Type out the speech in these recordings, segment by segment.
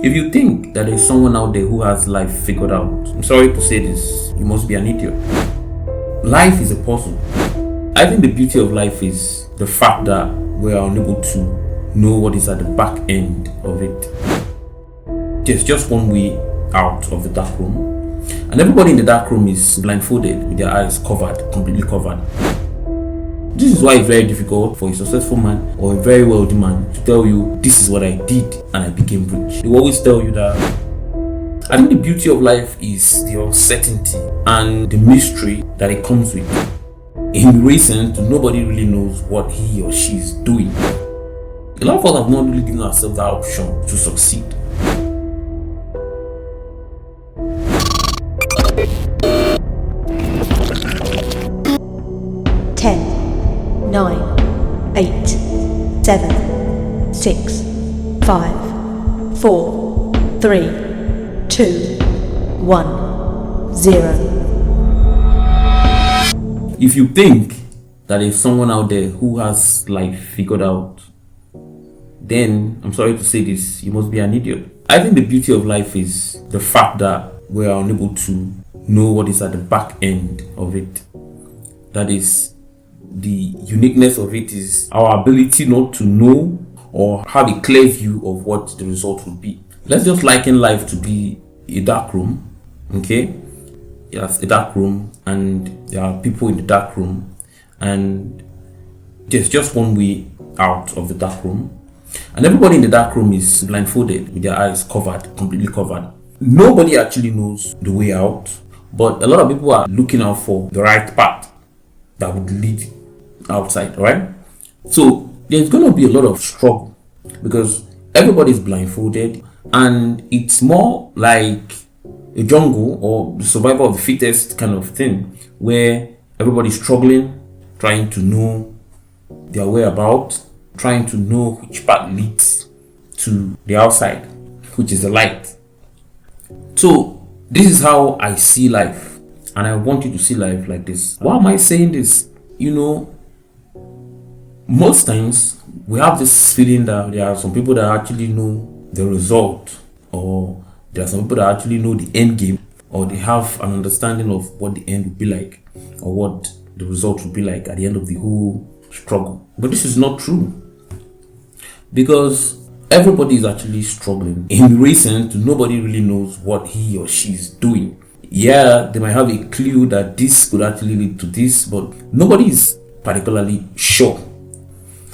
If you think that there's someone out there who has life figured out, I'm sorry to say this, you must be an idiot. Life is a puzzle. I think the beauty of life is the fact that we are unable to know what is at the back end of it. There's just one way out of the dark room, and everybody in the dark room is blindfolded with their eyes covered, completely covered. This is why it's very difficult for a successful man or a very wealthy man to tell you, this is what I did and I became rich. They will always tell you that. I think the beauty of life is the uncertainty and the mystery that it comes with. In recent, nobody really knows what he or she is doing. A lot of us have not really given ourselves that option to succeed. Ten, 9, 8, 7, 6, 5, 4, 3, 2, 1, 0. If you think that there's someone out there who has life figured out, then I'm sorry to say this, you must be an idiot. I think the beauty of life is the fact that we are unable to know what is at the back end of it. That is, the uniqueness of it is our ability not to know or have a clear view of what the result would be. Let's just liken life to be a dark room, okay? Yes, a dark room, and there are people in the dark room, and there's just one way out of the dark room, and everybody in the dark room is blindfolded with their eyes covered, completely covered. Nobody actually knows the way out, but a lot of people are looking out for the right path that would lead outside, right? So there's going to be a lot of struggle because everybody's blindfolded, and it's more like a jungle or the survival of the fittest kind of thing, where everybody's struggling, trying to know their whereabouts, trying to know which path leads to the outside, which is the light. So this is how I see life, and I want you to see life like this. Why am I saying this? Most times we have this feeling that there are some people that actually know the result, or there are some people that actually know the end game, or they have an understanding of what the end would be like, or what the result would be like at the end of the whole struggle. But this is not true, because everybody is actually struggling. In recent, nobody really knows what he or she is doing. Yeah, they might have a clue that this could actually lead to this, but nobody is particularly sure.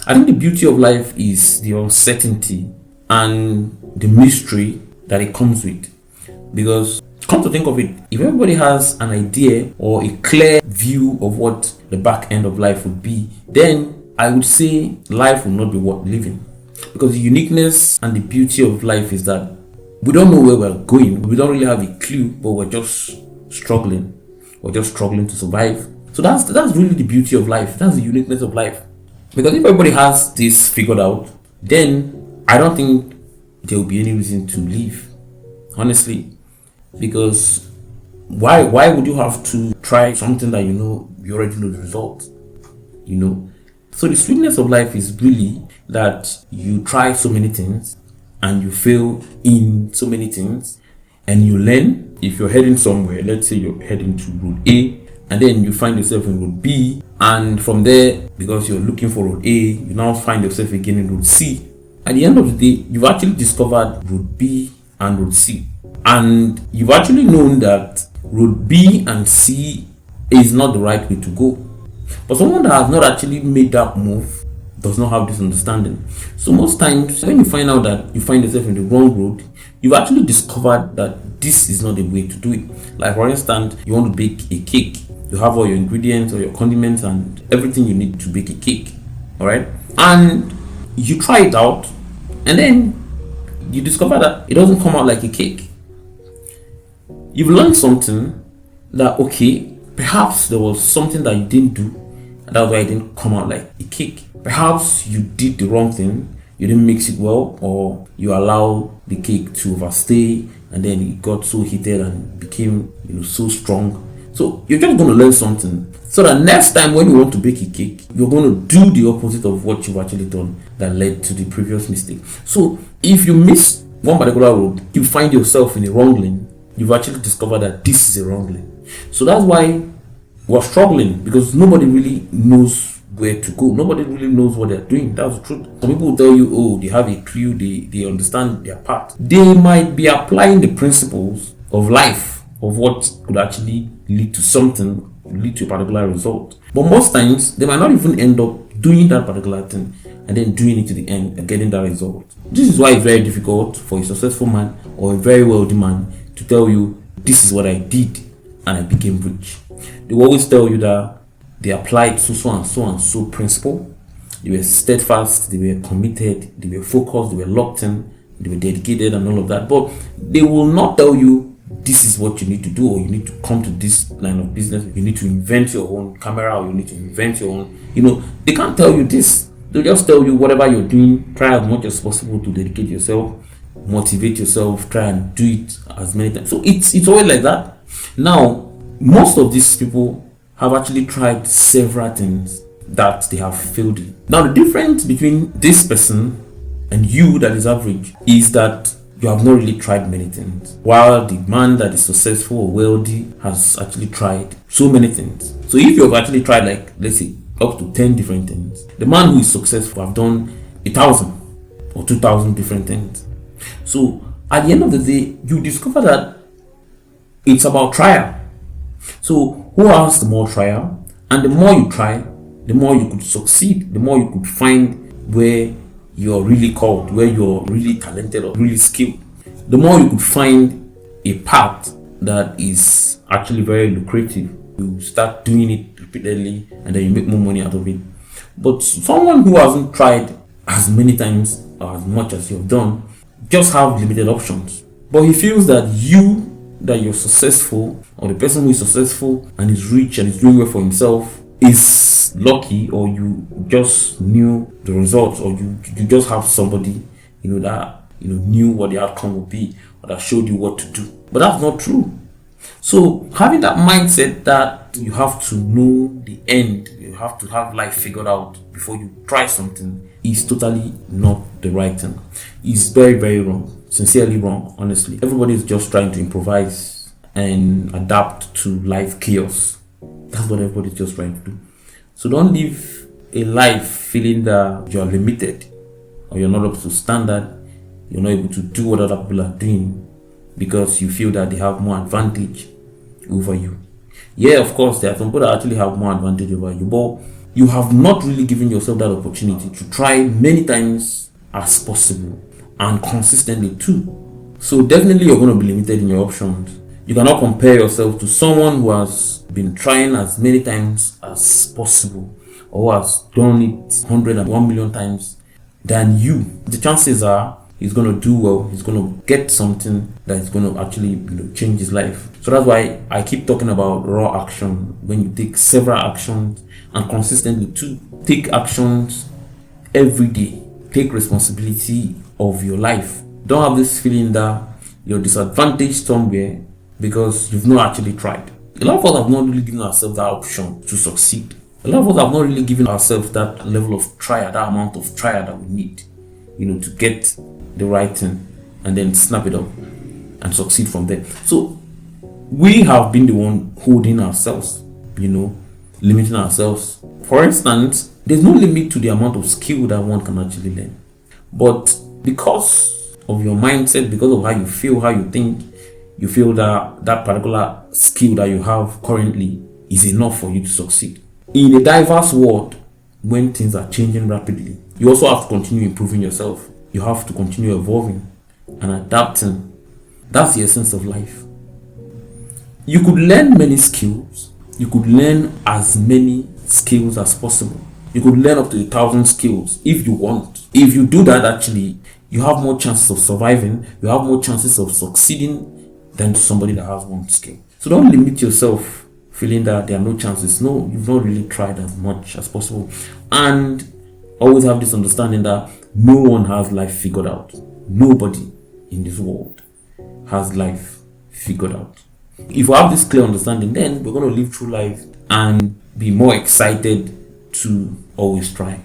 I think the beauty of life is the uncertainty and the mystery that it comes with. Because come to think of it, if everybody has an idea or a clear view of what the back end of life would be, then I would say life will not be worth living. Because the uniqueness and the beauty of life is that we don't know where we're going. We don't really have a clue, but we're just struggling. We're just struggling to survive. So that's really the beauty of life. That's the uniqueness of life. Because if everybody has this figured out, then I don't think there will be any reason to leave, honestly. Because why would you have to try something that you already know the result? So the sweetness of life is really that you try so many things and you fail in so many things, and you learn. If you're heading somewhere, let's say you're heading to road A, and then you find yourself in road B, and from there, because you're looking for road A, you now find yourself again in road C. At the end of the day, you've actually discovered road B and road C, and you've actually known that road B and C is not the right way to go. But someone that has not actually made that move does not have this understanding. So most times when you find out that you find yourself in the wrong road, you've actually discovered that this is not the way to do it. Like for instance, you want to bake a cake. You have all your ingredients or your condiments and everything you need to bake a cake. Alright? And you try it out, and then you discover that it doesn't come out like a cake. You've learned something that, okay, perhaps there was something that you didn't do, and that's why it didn't come out like a cake. Perhaps you did the wrong thing, you didn't mix it well, or you allowed the cake to overstay, and then it got so heated and became so strong. So you're just going to learn something, so that next time when you want to bake a cake, you're going to do the opposite of what you've actually done that led to the previous mistake. So if you miss one particular road, you find yourself in a wrong lane, you've actually discovered that this is a wrong lane. So that's why we're struggling, because nobody really knows where to go. Nobody really knows what they're doing. That's the truth. Some people will tell you, oh, they have a clue, they understand their path. They might be applying the principles of life, of what could actually lead to something, lead to a particular result. But most times, they might not even end up doing that particular thing and then doing it to the end and getting that result. This is why it's very difficult for a successful man or a very wealthy man to tell you, this is what I did and I became rich. They will always tell you that they applied so and so principle. They were steadfast, they were committed, they were focused, they were locked in, they were dedicated and all of that. But they will not tell you, this is what you need to do, or you need to come to this line of business, you need to invent your own camera, or you need to invent your own, they can't tell you this. They'll just tell you whatever you're doing, try as much as possible to dedicate yourself, motivate yourself, try and do it as many times. So it's always like that. Now, most of these people have actually tried several things that they have failed in. Now, the difference between this person and you that is average is that you have not really tried many things, while the man that is successful or wealthy has actually tried so many things. So if you have actually tried, like, let's say, up to 10 different things, the man who is successful have done 1,000 or 2,000 different things. So at the end of the day, you discover that it's about trial. So who has the more trial? And the more you try, the more you could succeed, the more you could find where you're really called, where you're really talented or really skilled. The more you could find a path that is actually very lucrative, you start doing it repeatedly and then you make more money out of it. But someone who hasn't tried as many times or as much as you've done just have limited options. But he feels that you're successful, or the person who is successful and is rich and is doing well for himself is lucky, or you just knew the results, or you just have somebody that knew what the outcome would be, or that showed you what to do. But that's not true. So having that mindset that you have to know the end, you have to have life figured out before you try something, is totally not the right thing. It's very, very wrong. Sincerely wrong, honestly. Everybody is just trying to improvise and adapt to life chaos. That's what everybody's just trying to do. So don't live a life feeling that you're limited, or you're not up to standard, you're not able to do what other people are doing because you feel that they have more advantage over you. Yeah, of course, there are some people that actually have more advantage over you, but you have not really given yourself that opportunity to try many times as possible and consistently too. So definitely you're going to be limited in your options. You cannot compare yourself to someone who has been trying as many times as possible, or has done it 100 and 1 million times than you. The chances are he's going to do well, he's going to get something that is going to actually change his life. So that's why I keep talking about raw action. When you take several actions and consistently too, take actions every day, take responsibility of your life. Don't have this feeling that you're disadvantaged somewhere because you've not actually tried. A lot of us have not really given ourselves that option to succeed. A lot of us have not really given ourselves that level of trial, that amount of trial that we need, to get the right thing and then snap it up and succeed from there. So we have been the one holding ourselves, limiting ourselves. For instance, there's no limit to the amount of skill that one can actually learn. But because of your mindset, because of how you feel, how you think, you feel that that particular skill that you have currently is enough for you to succeed. In a diverse world, when things are changing rapidly, you also have to continue improving yourself. You have to continue evolving and adapting. That's the essence of life. You could learn many skills. You could learn as many skills as possible. You could learn up to 1,000 skills if you want. If you do that, actually, you have more chances of surviving. You have more chances of succeeding than somebody that has one skill. So don't limit yourself feeling that there are no chances. No, you've not really tried as much as possible. And always have this understanding that no one has life figured out. Nobody in this world has life figured out. If we have this clear understanding, then we're going to live through life and be more excited to always try.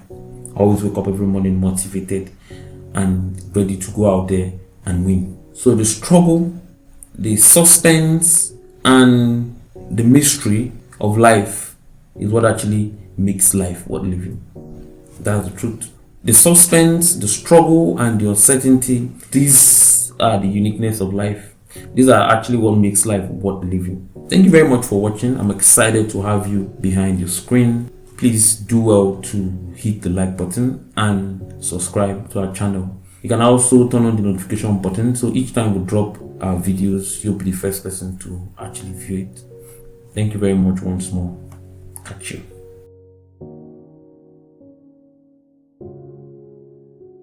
Always wake up every morning motivated and ready to go out there and win. So the struggle, the suspense, and the mystery of life is what actually makes life worth living. That's the truth. The suspense, the struggle, and the uncertainty, these are the uniqueness of life. These are actually what makes life worth living. Thank you very much for watching. I'm excited to have you behind your screen. Please do well to hit the like button and subscribe to our channel. You can also turn on the notification button, so each time we drop our videos, you'll be the first person to actually view it. Thank you very much once more. Catch you.